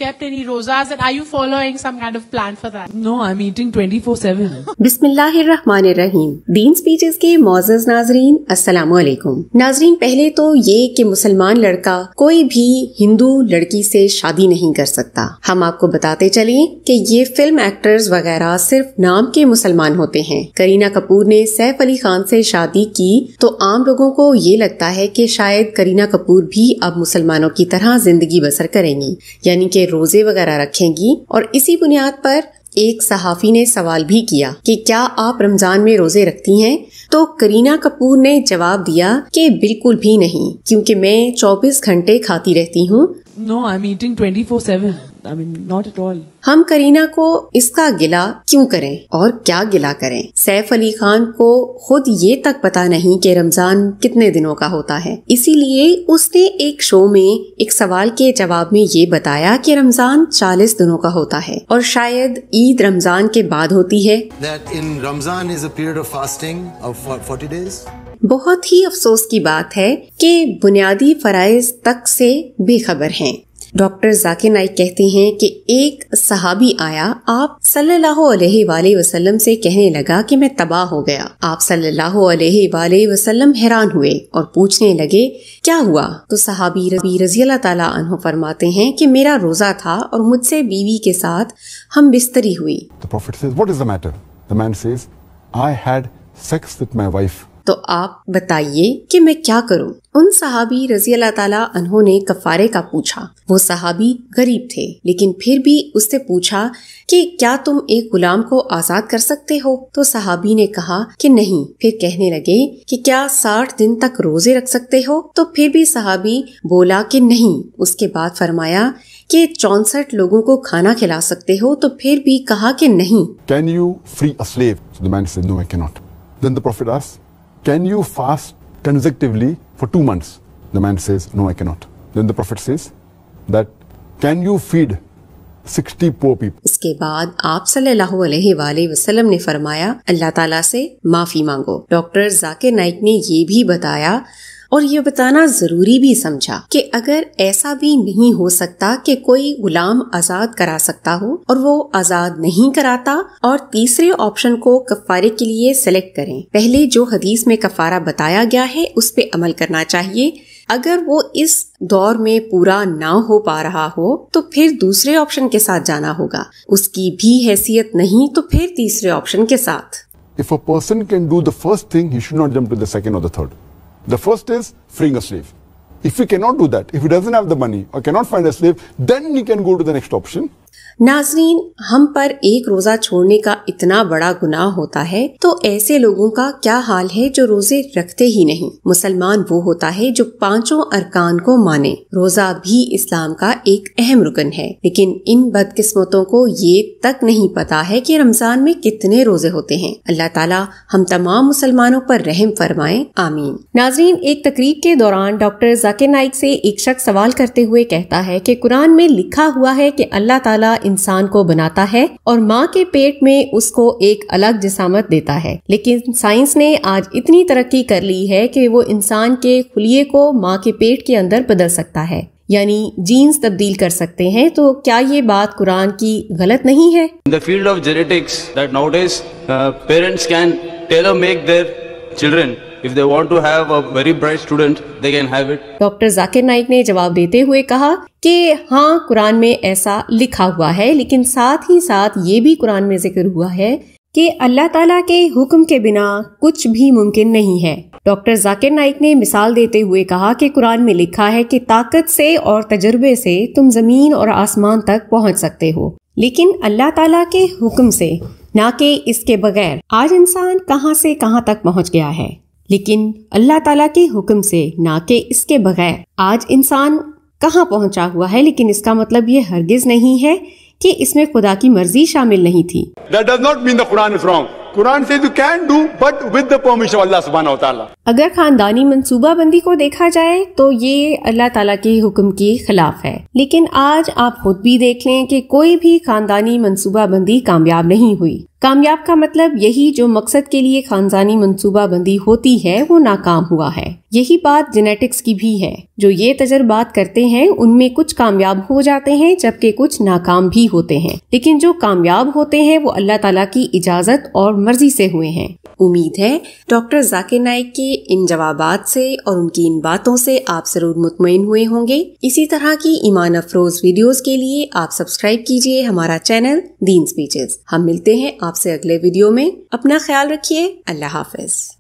kept any rozas, and are you following some kind of plan for that? No, I'm eating 24/7. बिस्मिल्लाहिर्रहमानिर्रहीम। दीन speeches के मोअज़्ज़ज़ नाज़रीन, अस्सलामु अलैकुम। नाज़रीन, पहले तो ये कि मुसलमान लड़का कोई भी हिंदू लड़की से शादी नहीं कर सकता। हम आपको बताते चलें कि ये फिल्म एक्टर्स वगैरह सिर्फ नाम के मुसलमान होते हैं। करीना कपूर ने सैफ अली खान से शादी की तो आम लोगों को ये लगता है कि शायद करीना कपूर भी अब मुसलमानों की तरह जिंदगी बसर करेंगी, यानी कि रोजे वगैरह रखेंगी। और इसी बुनियाद पर एक सहाफी ने सवाल भी किया कि क्या आप रमजान में रोजे रखती हैं? तो करीना कपूर ने जवाब दिया कि बिल्कुल भी नहीं, क्योंकि मैं 24 घंटे खाती रहती हूँ। No, I'm eating 24/7. I mean, not at all. हम करीना को इसका गिला क्यों करें और क्या गिला करें? सैफ अली खान को खुद ये तक पता नहीं कि रमजान कितने दिनों का होता है, इसीलिए उसने एक शो में एक सवाल के जवाब में ये बताया कि रमजान 40 दिनों का होता है और शायद ईद रमजान के बाद होती है। That in Ramzan is a period of fasting of 40 days. बहुत ही अफसोस की बात है कि बुनियादी फराइज तक से बेखबर हैं। डॉक्टर जाकिर नाइक कहते हैं कि एक सहाबी आया आप सल्लल्लाहु अलैहि वसल्लम से कहने लगा कि मैं तबाह हो गया। आप सल्लल्लाहु अलैहि वसल्लम हैरान हुए और पूछने लगे क्या हुआ? तो सहाबी रज़ियल्लाहु ताला अन्हु फरमाते हैं कि मेरा रोजा था और मुझसे बीवी के साथ हम बिस्तरी हुई। The Prophet says, "What is the matter?" The man says, "I had sex with my wife." तो आप बताइए कि मैं क्या करूं? उन सहाबी रज़ियल्लाहु ताला अन्हु ने कफारे का पूछा। वो सहाबी गरीब थे, लेकिन फिर भी उससे पूछा कि क्या तुम एक गुलाम को आजाद कर सकते हो? तो सहाबी ने कहा कि नहीं। फिर कहने लगे कि क्या 60 दिन तक रोजे रख सकते हो? तो फिर भी सहाबी बोला कि नहीं। उसके बाद फरमाया कि 64 लोगों को खाना खिला सकते हो? तो फिर भी कहा कि नहीं। Can you free a slave? So the man said, "No, I cannot." Then the Prophet asked, "Can you fast consecutively for 2 months?" The man says, "No, I cannot." Then the Prophet says that, "Can you feed 60 poor people?" इसके बाद आप सल्लल्लाहु अलैहि वसल्लम ने फरमाया अल्लाह ताला से माफी मांगो। डॉक्टर जाकिर नाइक ने ये भी बताया और ये बताना जरूरी भी समझा कि अगर ऐसा भी नहीं हो सकता कि कोई गुलाम आजाद करा सकता हो और वो आजाद नहीं कराता, और तीसरे ऑप्शन को कफारे के लिए सेलेक्ट करें। पहले जो हदीस में कफारा बताया गया है उस पे अमल करना चाहिए। अगर वो इस दौर में पूरा ना हो पा रहा हो तो फिर दूसरे ऑप्शन के साथ जाना होगा। उसकी भी हैसियत नहीं तो फिर तीसरे ऑप्शन के साथ। If a person can do the first thing, he should not jump to the second or the third. The first is freeing a slave. If he cannot do that, if he doesn't have the money or cannot find a slave, then he can go to the next option. नाज़रीन, हम पर एक रोजा छोड़ने का इतना बड़ा गुनाह होता है तो ऐसे लोगों का क्या हाल है जो रोजे रखते ही नहीं। मुसलमान वो होता है जो 5 अरकान को माने। रोजा भी इस्लाम का एक अहम रुकन है, लेकिन इन बदकिस्मतों को ये तक नहीं पता है कि रमजान में कितने रोजे होते हैं। अल्लाह ताला हम तमाम मुसलमानों पर रहम फरमाए, आमीन। नाज़रीन, एक तकरीब के दौरान डॉक्टर जाकिर नाइक से एक शख्स सवाल करते हुए कहता है कि कुरान में लिखा हुआ है कि अल्लाह ताला इंसान को बनाता है और माँ के पेट में उसको एक अलग जिसामत देता है, लेकिन साइंस ने आज इतनी तरक्की कर ली है कि वो इंसान के खुलिये को माँ के पेट के अंदर बदल सकता है, यानी जीन्स तब्दील कर सकते हैं। तो क्या ये बात कुरान की गलत नहीं है? In the field of genetics, that nowadays parents can tailor make their children. If they want to have a very bright student, they can have it. Doctor Zakir Naik ने जवाब देते हुए कहा कि हाँ, कुरान में ऐसा लिखा हुआ है, लेकिन साथ ही साथ ये भी कुरान में जिक्र हुआ है कि अल्लाह ताला के हुक्म के बिना कुछ भी मुमकिन नहीं है। डॉक्टर जाकिर नाइक ने मिसाल देते हुए कहा कि कुरान में लिखा है कि ताकत से और तजुर्बे से तुम जमीन और आसमान तक पहुंच सकते हो, लेकिन अल्लाह ताला के हुक्म से, ना कि इसके बगैर। आज इंसान कहां से कहां तक पहुंच गया है, लेकिन अल्लाह ताला के हुक्म से, ना कि इसके बगैर। आज इंसान कहां पहुंचा हुआ है, लेकिन इसका मतलब ये हरगिज नहीं है कि इसमें खुदा की मर्जी शामिल नहीं थी। That does not mean the Quran is wrong. Quran says you can do, but with the permission of Allah subhanahu wa ta'ala. اگر خاندانی منصوبہ بندی کو دیکھا جائے تو یہ اللہ تعالیٰ کے حکم کے خلاف ہے، لیکن آج آپ خود بھی دیکھ لیں کہ کوئی بھی خاندانی منصوبہ بندی کامیاب نہیں ہوئی۔ کامیاب کا مطلب یہی جو مقصد کے لیے خاندانی منصوبہ بندی ہوتی ہے وہ ناکام ہوا ہے۔ یہی بات جینیٹکس کی بھی ہے، جو یہ تجربات کرتے ہیں ان میں کچھ کامیاب ہو جاتے ہیں جبکہ کچھ ناکام بھی ہوتے ہیں، لیکن جو کامیاب ہوتے ہیں وہ اللہ تعالیٰ کی اجازت اور مرضی سے ہوئے ہیں۔ امید ہے ڈاکٹر ذاکر نائک کے ان جوابات سے اور ان کی ان باتوں سے آپ ضرور مطمئن ہوئے ہوں گے۔ اسی طرح کی ایمان افروز ویڈیوز کے لیے آپ سبسکرائب کیجئے ہمارا چینل دین اسپیچز۔ ہم ملتے ہیں آپ سے اگلے ویڈیو میں۔ اپنا خیال رکھیے۔ اللہ حافظ۔